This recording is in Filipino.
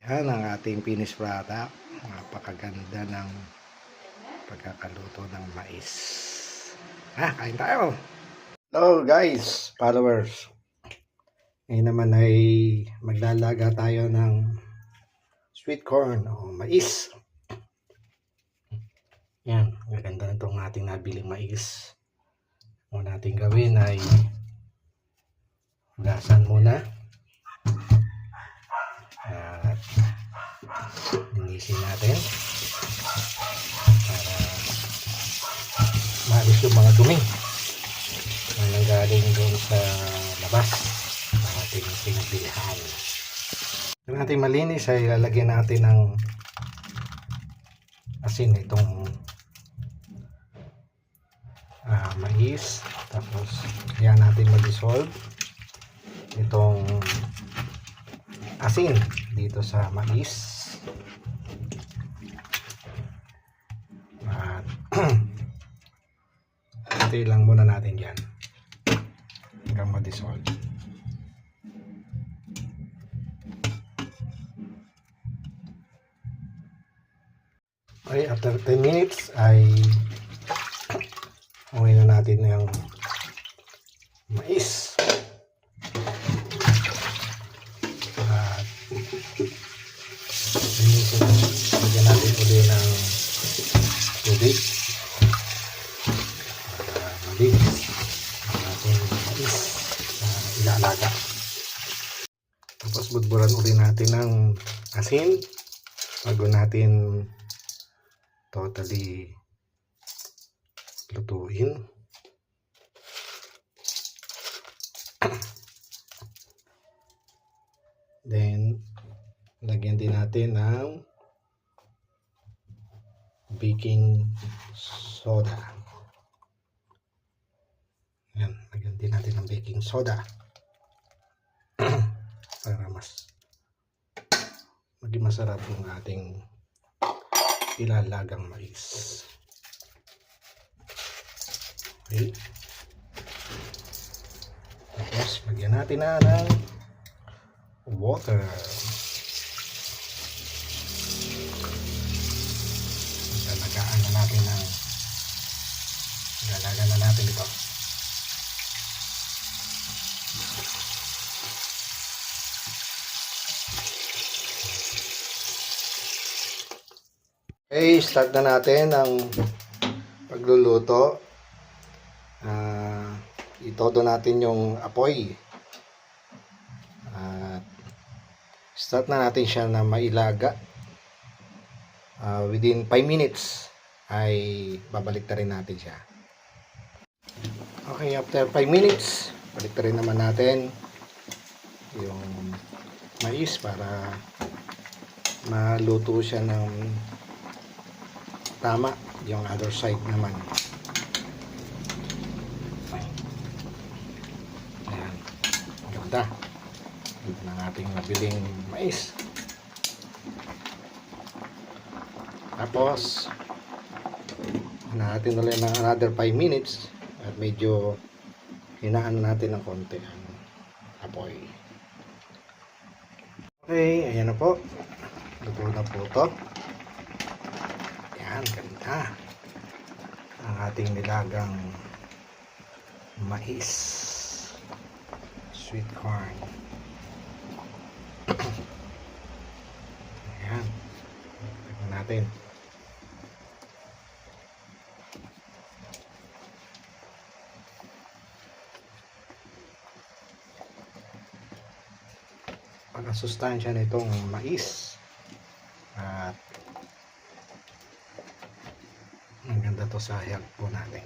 Yan ang ating finished product. Napakaganda ng pagkakaluto ng mais. Kain tayo! Hello guys, followers. Ngayon naman ay maglalaga tayo ng sweet corn o mais. Yan, maganda na itong ating nabiling mais. Ang natin gawin ay hugasan muna. At linisin natin para maalis yung mga dumi na nanggaling doon sa labas ng ating pinabilhan. Kung natin malinis ay lalagyan natin ng asin itong mais, tapos yan natin ma-dissolve itong asin dito sa mais at ito lang muna natin yan hanggang ma-dissolve. Okay, after 10 minutes ay okay na natin yung mais. Lagyan natin ulit ng tubig para malinis ang ating mais na ilalaga. Tapos budburan ulit natin ng asin bago natin totally lutuin. Then lagyan din natin ng baking soda. Yan, lagyan din natin ng baking soda para maging masarap yung ating ilalagang mais. Okay. Tapos lagyan natin na ng water. Lalagan na natin ito. Okay, start na natin ang pagluluto. Itodo natin yung apoy. Start na natin siya na mailaga. Within 5 minutes ay babalik na rin natin siya. Okay, after 5 minutes, balik na rin naman natin yung mais para maluto siya ng tama, yung other side naman. Ayan, ganda. Ito ng ating nabiling mais. Tapos natin ulit ng another 5 minutes at medyo hinaan natin ng konti ang apoy. Okay, ayan na po. Luto na po ito. Ayan, ganda ang ating nilagang mais, sweet corn. Ayan, tignan natin. Pagkasustansya nitong mais at ang ganda to sa health po natin.